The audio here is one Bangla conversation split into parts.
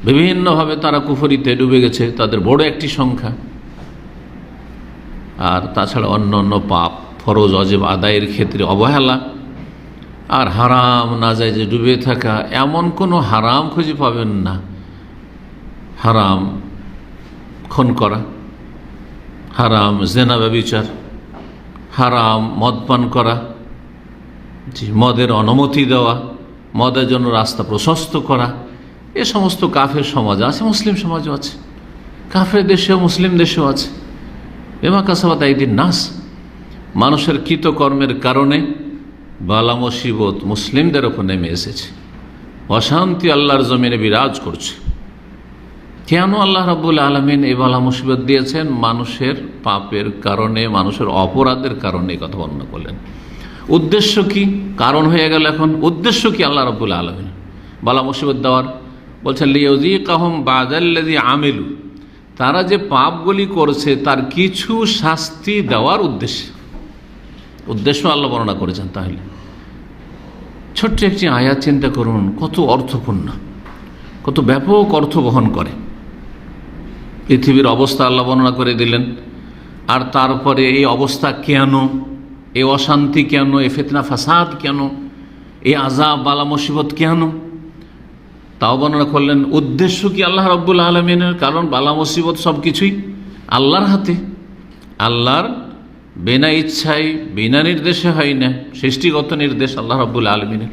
বিভিন্নভাবে তারা কুফরিতে ডুবে গেছে, তাদের বড় একটি সংখ্যা। আর তাছাড়া অন্য অন্য পাপ, ফরজ অজেব আদায়ের ক্ষেত্রে অবহেলা, আর হারাম নাজায়েজে ডুবে থাকা। এমন কোনো হারাম খুঁজে পাবেন না। হারাম খুন করা, হারাম জেনা ব্যভিচার, হারাম মদ পান করা, মদের অনুমতি দেওয়া, মদের জন্য রাস্তা প্রশস্ত করা, এ সমস্ত কাফের সমাজ আছে, মুসলিম সমাজও আছে, কাফের দেশেও মুসলিম দেশেও আছে। বেমা কাসাবাত আইদিন নাস, মানুষের কৃতকর্মের কারণে বালা মুসিবত মুসলিমদের ওপর নেমে এসেছে, অশান্তি আল্লাহর জমিনে বিরাজ করছে। কেন আল্লাহ রাব্বুল আলামিন এই বালা মুসিবত দিয়েছেন? মানুষের পাপের কারণে, মানুষের অপরাধের কারণে কথা বর্ণনা করলেন। উদ্দেশ্য কি? কারণ হয়ে গেল এখন উদ্দেশ্য কি আল্লাহ রাব্বুল আলামিন বালা মুসিবত দেওয়ার? বলছেন লিয়াযীকাহুম বা'দাল্লাযী আমিলু, তারা যে পাপগুলি করছে তার কিছু শাস্তি দেওয়ার উদ্দেশ্য আল্লাহ বর্ণনা করেছেন। তাহলে ছোট্ট একটি আয়াত চিন্তা করুন, কত অর্থপূর্ণ, কত ব্যাপক অর্থ বহন করে। পৃথিবীর অবস্থা আল্লাহ বর্ণনা করে দিলেন, আর তারপরে এই অবস্থা কেন, এই অশান্তি কেন, এই ফিতনা ফাসাদ কেন, এই আযাব বালা মুসিবত কেন, তাও বর্ণনা করলেন। উদ্দেশ্য কি আল্লাহ রাব্বুল আলামিনের? কারণ বালা মুসিবত সব কিছুই আল্লাহর হাতে, আল্লাহর বিনা ইচ্ছায় বিনা নির্দেশে হয় না, সৃষ্টিগত নির্দেশ আল্লাহ রাব্বুল আলামিনের।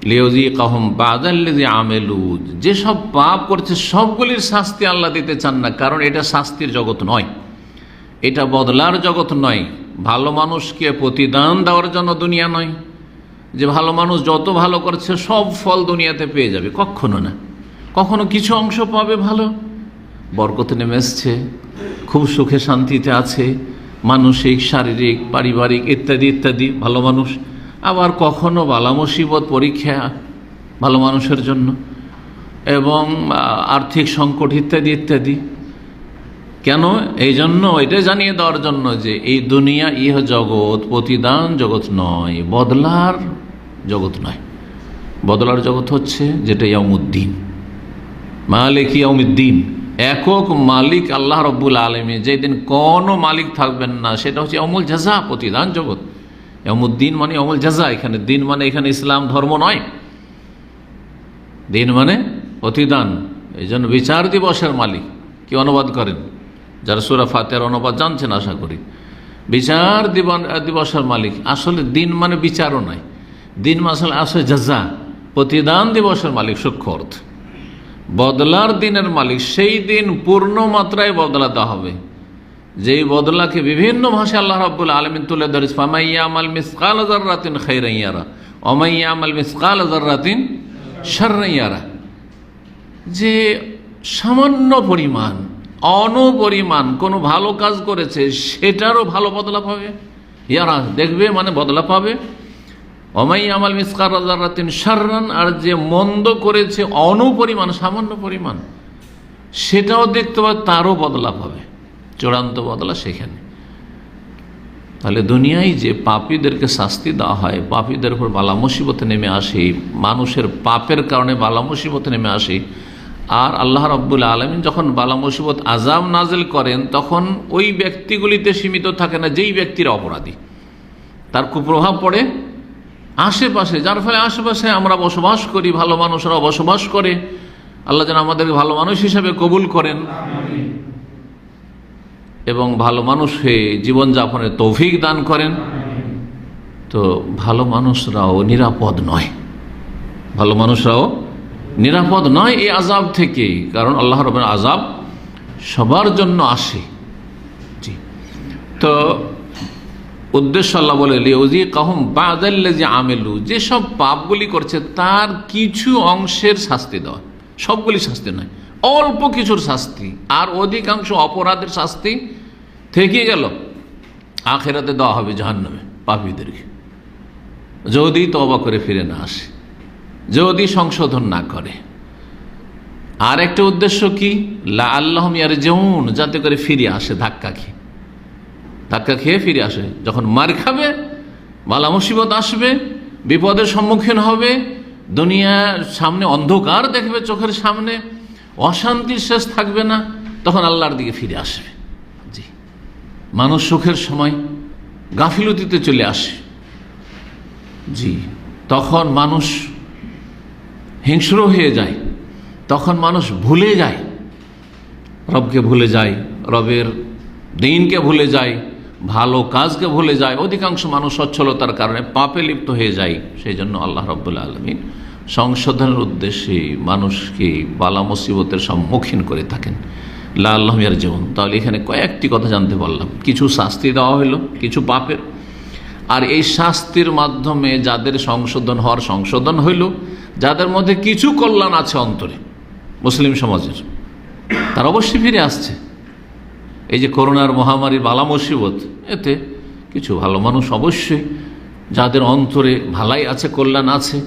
লিয়াযীকাহুম বা'দাল্লাযী আমিলু, যেসব পাপ করছে সবগুলির শাস্তি আল্লাহ দিতে চান না, কারণ এটা শাস্তির জগৎ নয়, এটা বদলার জগৎ নয়। ভালো মানুষকে প্রতিদান দেওয়ার জন্য দুনিয়া নয়, যে ভালো মানুষ যত ভালো করছে সব ফল দুনিয়াতে পেয়ে যাবে, কখনো না। কখনো কিছু অংশ পাবে, ভালো বরকত নেমে এসছে, খুব সুখে শান্তিতে আছে, মানসিক শারীরিক পারিবারিক ইত্যাদি ইত্যাদি, ভালো মানুষ। আবার কখনো বালা মুসিবত পরীক্ষা ভালো মানুষের জন্য, এবং আর্থিক সংকট ইত্যাদি ইত্যাদি। কেন? এই জন্য, এটা জানিয়ে দেওয়ার জন্য যে এই দুনিয়া ইহ জগৎ প্রতিদান জগৎ নয়, বদলার জগৎ নয়। বদলার জগৎ হচ্ছে যেটা ইয়াউমুদ্দিন, মালিক ইয়াউমিদ্দিন, একক মালিক আল্লাহ রাব্বুল আলামিন। যেদিন কোনো মালিক থাকবেন না, সেটা হচ্ছে ইয়াউমুল জাযা, প্রতিদান জগৎ। ইয়াউমুদ্দিন মানে ইয়াউমুল জাযা, এখানে দিন মানে এখানে ইসলাম ধর্ম নয়, দিন মানে প্রতিদান। এই জন্য বিচার দিবসের মালিক কি অনুবাদ করেন? যারা সূরা ফাতিহার অনুবাদ জানছেন আশা করি, বিচার দিবসের মালিক। আসলে দিন মানে বিচারও নয়, দিন মানে আসলে জাযা, প্রতিদান দিবসের মালিক, সূক্ষ্ম অর্থ। বদলার দিনের মালিক, সেই দিন পূর্ণ মাত্রায় বদলা দেওয়া হবে, যেই বদলাকে বিভিন্ন ভাষায় আল্লাহ রাব্বুল আলামিন তুলে ধরেছে। ফামান ইয়ামাল মিসকাল যাররাতিন খাইরান ইয়ারা ওয়া মান ইয়ামাল মিসকাল যাররাতিন শাররান ইয়ারা, যে সামান্য পরিমাণ, অনুপরিমাণ কোনো ভালো কাজ করেছে সেটারও ভালো বদলা পাবে। ইয়ারা দেখবে মানে বদলা পাবে। ওয়া মান ইয়ামাল মিসকাল যাররাতিন শাররান, আর যে মন্দ করেছে অনুপরিমাণ, সামান্য পরিমাণ, সেটাও দেখতে পাবে, তারও বদলা পাবে, চূড়ান্ত বদলা সেখানে। তাহলে দুনিয়ায় যে পাপীদেরকে শাস্তি দেওয়া হয়, পাপীদের উপর বালা মুসিবত নেমে আসে, মানুষের পাপের কারণে বালা মুসিবত নেমে আসে। আর আল্লাহ রাব্বুল আলামিন যখন বালা মুসিবত আযাব নাযিল করেন, তখন ওই ব্যক্তিগুলিতে সীমিত থাকে না যেই ব্যক্তিরা অপরাধী, তার কুপ্রভাব পড়ে আশেপাশে, যার ফলে আশেপাশে আমরা বসবাস করি, ভালো মানুষরা বসবাস করে। আল্লাহ যেন আমাদেরকে ভালো মানুষ হিসাবে কবুল করেন এবং ভালো মানুষ হয়ে জীবনযাপনের তৌফিক দান করেন। তো ভালো মানুষরাও নিরাপদ নয়, ভালো মানুষরাও নিরাপদ নয় এই আযাব থেকে, কারণ আল্লাহ রাব্বুল আযাব সবার জন্য আসে। জি, তো উদ্দেশ্য আল্লাহ বলে লিয়াযীকাহুম বা'দাল্লাযী আমিলু, যেসব পাপগুলি করছে তার কিছু অংশের শাস্তি দেওয়া, সবগুলি শাস্তি নয়, অল্প কিছুর শাস্তি। আর অধিকাংশ অপরাধের শাস্তি থেকে গেল আখিরাতে দেওয়া হবে জাহান্নামে পাপীদেরকে, যদি তওবা করে ফিরে না আসে, যদি সংশোধন না করে। আর একটা উদ্দেশ্য কি? লাআল্লাহুম ইয়ারজিউন, যাতে করে ফিরে আসে, ধাক্কা খেয়ে ফিরে আসে। যখন মার খাবে, বালা মুসিবত আসবে, বিপদের সম্মুখীন হবে, দুনিয়ার সামনে অন্ধকার দেখবে, চোখের সামনে অশান্তির শেষ থাকবে না, তখন আল্লাহর দিকে ফিরে আসবে। জি, মানুষ সুখের সময় গাফিলতিতে চলে আসে। জি, তখন মানুষ হিংস্র হয়ে যায়, তখন মানুষ ভুলে যায়, রবকে ভুলে যায়, রবের দিনকে ভুলে যায়, ভালো কাজকে ভুলে যায়। অধিকাংশ মানুষ সচ্ছলতার কারণে পাপে লিপ্ত হয়ে যায়। সেই জন্য আল্লাহ রাব্বুল আলামিন সংশোধনের উদ্দেশ্যে মানুষকে বালা মুসিবতের সম্মুখীন করে থাকেন। লাআল্লাহুম ইয়ারজিউন। তাহলে এখানে কয়েকটি কথা জানতে পারলাম। কিছু শাস্তি দেওয়া হলো কিছু পাপের, আর এই শাস্তির মাধ্যমে যাদের সংশোধন হওয়ার সংশোধন হইল, যাদের মধ্যে কিছু কল্যাণ আছে অন্তরে মুসলিম সমাজের, তারা অবশ্যই ফিরে আসছে। এই যে করোনার মহামারীর বালা মুসিবত, এতে কিছু ভালো মানুষ অবশ্যই, যাদের অন্তরে ভালাই আছে, কল্যাণ আছে,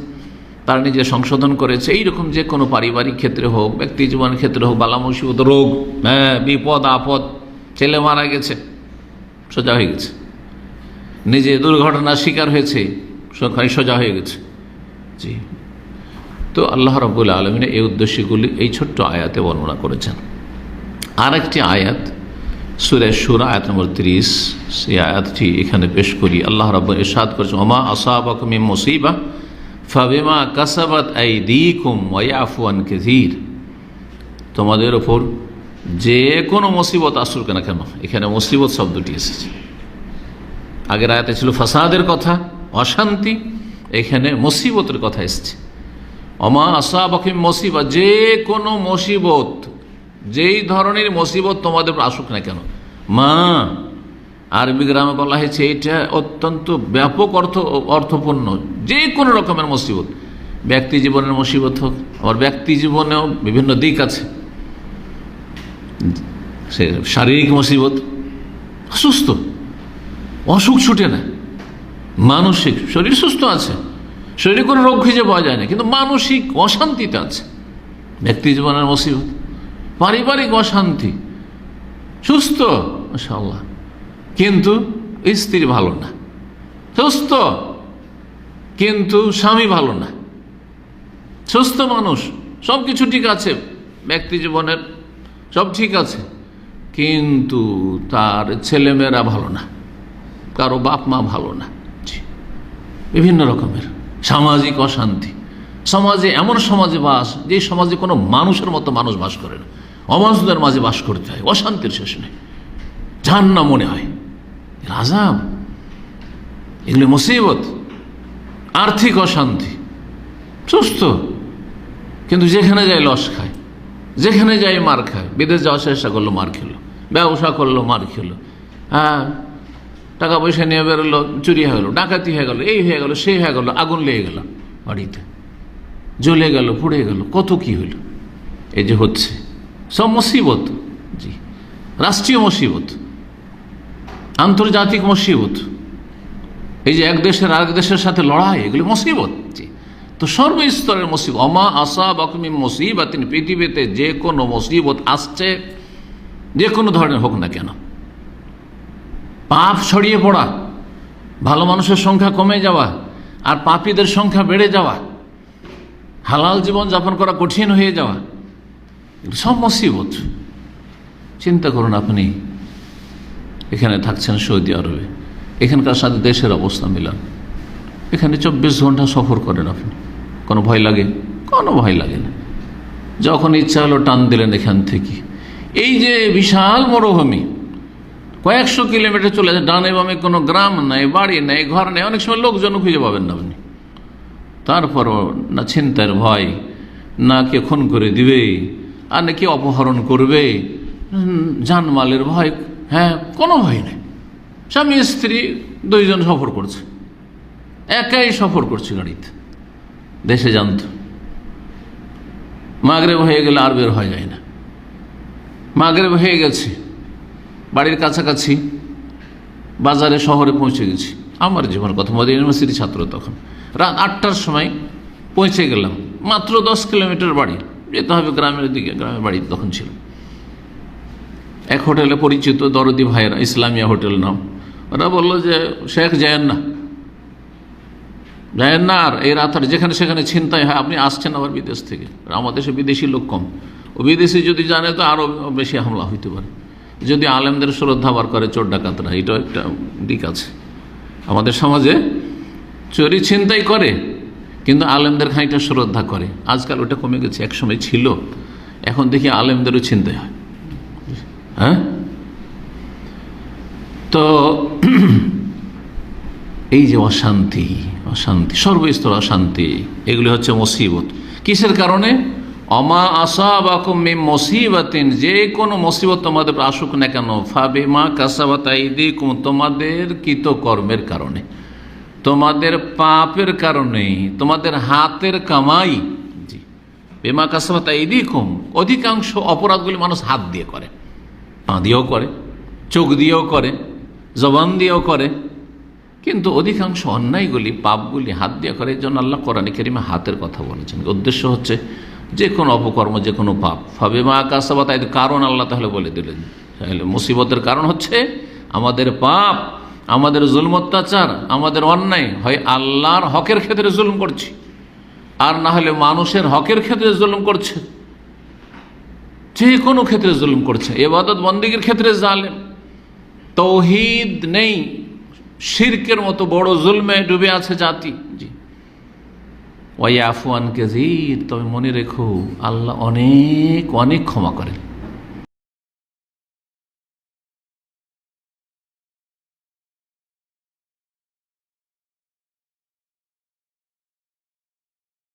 তারা নিজে সংশোধন করেছে। এইরকম যে কোনো পারিবারিক ক্ষেত্রে হোক, ব্যক্তি জীবনের ক্ষেত্রে হোক, বালা মুসিবত, রোগ, বিপদ আপদ, ছেলে মারা গেছে, সোজা হয়ে গেছে, নিজে দুর্ঘটনার শিকার হয়েছে, সোজা হয়ে গেছে। জি, তো আল্লাহ রাব্বুল আলামিন এই উদ্দেশ্যগুলি এই ছোট্ট আয়াতে বর্ণনা করেছেন। আর একটি আয়াত সূরা শুরা আয়াত নম্বর 30, সেই আয়াতটি এখানে পেশ করি। আল্লাহ রাব্বুল ইরশাদ করেছেন, ওমা আসাবাকুম মিন মুসিবা ফাবিমা কাসাবাত আইদিকুম ওয়া ইয়াফু আন কাসীর। তোমাদের ওপর যে কোনো মুসিবত আসুক না কেন, এখানে মুসিবত শব্দটি এসেছে। আগের আয়াতে ছিল ফাসাদের কথা, অশান্তি, এখানে মুসিবতের কথা এসেছে। ওমা আসাবাকুম মুসিবা, যে কোনো মুসিবত, যেই ধরনের মুসিবত তোমাদের আসুক না কেন। মা আরবি গ্রামে বলা হয়েছে, এটা অত্যন্ত ব্যাপক অর্থপূর্ণ। যে কোনো রকমের মুসিবত, ব্যক্তি জীবনের মুসিবত হোক, আবার ব্যক্তি জীবনেও বিভিন্ন দিক আছে। সে শারীরিক মুসিবত, সুস্থ, অসুখ ছুটে না, মানসিক, শরীর সুস্থ আছে, শরীরে কোনো রোগ খুঁজে পাওয়া যায় না, কিন্তু মানসিক অশান্তিতে আছে, ব্যক্তি জীবনের মুসিবত। পারিবারিক অশান্তি, সুস্থ মাশাআল্লাহ, কিন্তু স্ত্রী ভালো না, সুস্থ কিন্তু স্বামী ভালো না, সুস্থ মানুষ, সব কিছু ঠিক আছে, ব্যক্তি জীবনের সব ঠিক আছে, কিন্তু তার ছেলেমেয়েরা ভালো না, কারো বাপ মা ভালো না। বিভিন্ন রকমের সামাজিক অশান্তি, সমাজে এমন সমাজে বাস, যে সমাজে কোনো মানুষের মতো মানুষ বাস করে না, অমানুষদের মাঝে বাস করতে হয়, অশান্তির শেষ নেই, জাহান্নাম মনে হয়, আযাব, এগুলো মুসিবত। আর্থিক অশান্তি, সুস্থ কিন্তু যেখানে যায় লস খায়, যেখানে যায় মার খায়, বিদেশ যাওয়ার চেষ্টা করলো মার খেলো, ব্যবসা করলো মার খেলো, টাকা পয়সা নিয়ে বেরোলো, চুরি হয়ে গেলো, ডাকাতি হয়ে গেলো, এই হয়ে গেলো, সেই হয়ে গেলো, আগুন লেগে গেল, বাড়িতে জ্বলে গেল, পুড়ে গেল, কত কি হইল। এই যে হচ্ছে সব মুসিবত। জি, রাষ্ট্রীয় মুসিবত, আন্তর্জাতিক মুসিবত, এই যে এক দেশের আরেক দেশের সাথে লড়াই, এগুলি মুসিবত। জি, তো সর্বস্তরের মুসিবত। ওমা আসাবাকুম মিন মুসিবাতিন, পৃথিবীতে যে কোনো মুসিবত আসছে, যে কোনো ধরনের হোক না কেন, পাপ ছড়িয়ে পড়া, ভালো মানুষের সংখ্যা কমে যাওয়া আর পাপীদের সংখ্যা বেড়ে যাওয়া, হালাল জীবন যাপন করা কঠিন হয়ে যাওয়া, সব মুসিবত। চিন্তা করুন, আপনি এখানে থাকছেন সৌদি আরবে, এখানকার সাথে দেশের অবস্থা মিলান, এখানে 24 ঘন্টা সফর করেন আপনি, কোনো ভয় লাগে? কোনো ভয় লাগে না, যখন ইচ্ছা হলো টান দিলেন এখান থেকে। এই যে বিশাল মরুভূমি, কয়েকশো কিলোমিটার চলে যায়, ডানে বামে কোনো গ্রাম নাই, বাড়ি নেই, ঘর নেই, অনেক সময় লোকজন খুঁজে পাবেন না আপনি। তারপরও না ছিনতাইয়ের ভয়, না কে খুন করে দিবে, আর না কে অপহরণ করবে, জানমালের ভয়, কোনো ভয় নেই। স্বামী স্ত্রী দুইজন সফর করছে, একাই সফর করছে গাড়িতে, দেশে জানত। মাগরিব হয়ে গেলে আর বের হয়ে যায় না, মাগরিব হয়ে গেছে, বাড়ির কাছাকাছি বাজারে, শহরে পৌঁছে গেছি। আমার জীবনের কথা, মদিনা ইউনিভার্সিটি ছাত্র তখন, রাত 8টার সময় পৌঁছে গেলাম, মাত্র 10 কিলোমিটার বাড়ি, যেতে হবে গ্রামের দিকে, গ্রামের বাড়ি তখন ছিল। এক হোটেলে পরিচিত দরদি ভাইয়েরা, ইসলামিয়া হোটেল নাম, ওরা বললো যে শেখ যায়েন না, যায়েন না আর এই রাত আর যেখানে সেখানে ছিনতাই হয়। আপনি আসছেন আবার বিদেশ থেকে, আমাদের দেশে বিদেশি লোক কম, ও বিদেশি যদি জানে তো আরও বেশি হামলা হইতে পারে। যদি আলেমদের শ্রদ্ধা বার করে চোর ডাকাতরা, এটাও একটা দিক আছে। আমাদের সমাজে চুরি ছিনতাই করে কিন্তু আলেমদের খানিকটা শ্রদ্ধা করে, আজকাল ওটা কমে গেছে। একসময় ছিল, এখন দেখি আলেমদেরও ছিনতাই হয়। হ্যাঁ, তো এই যে অশান্তি, অশান্তি সর্বস্তর অশান্তি, এগুলি হচ্ছে মুসিবত। কিসের কারণে? অমা আসাবাকুম মিন মুসিবাতিন, যে কোনো মুসিবত তোমাদের আসুক না কেন, ফাবিমা কাসাবাত আইদিকুম, তোমাদের কৃতকর্মের কারণে, তোমাদের পাপের কারণে, তোমাদের হাতের কামাই। জি, বিমা কাসাবাত আইদিকুম, অধিকাংশ অপরাধগুলি মানুষ হাত দিয়ে করে, পা দিয়েও করে, চোখ দিয়েও করে, জবান দিয়েও করে, কিন্তু অধিকাংশ অন্যায়গুলি, পাপগুলি হাত দিয়ে করে। এই জন্য আল্লাহ কোরআনে কারিমে হাতের কথা বলেছেন। উদ্দেশ্য হচ্ছে যে কোনো অপকর্ম, যে কোনো পাপ, ফাবিমা কাসাবাত আইদিকুম, কারণ আল্লাহ তাহলে বলে দিলেন। তাহলে মুসিবতের কারণ হচ্ছে আমাদের পাপ, আমাদের জুলম অত্যাচার, আমাদের অন্যায়। হয় আল্লাহর হকের ক্ষেত্রে জুলুম করছি, আর না হলে মানুষের হকের ক্ষেত্রে জুলুম করছে, যে কোনো ক্ষেত্রে জুলুম করছে। ইবাদত বন্দেগীর ক্ষেত্রে জালেম, তৌহিদ নেই, শিরকের মতো বড় জুলমে ডুবে আছে জাতি। জি, ওয়াইয়াফু আন কাসীর, তবে মনে রেখো আল্লাহ অনেক অনেক ক্ষমা করেন।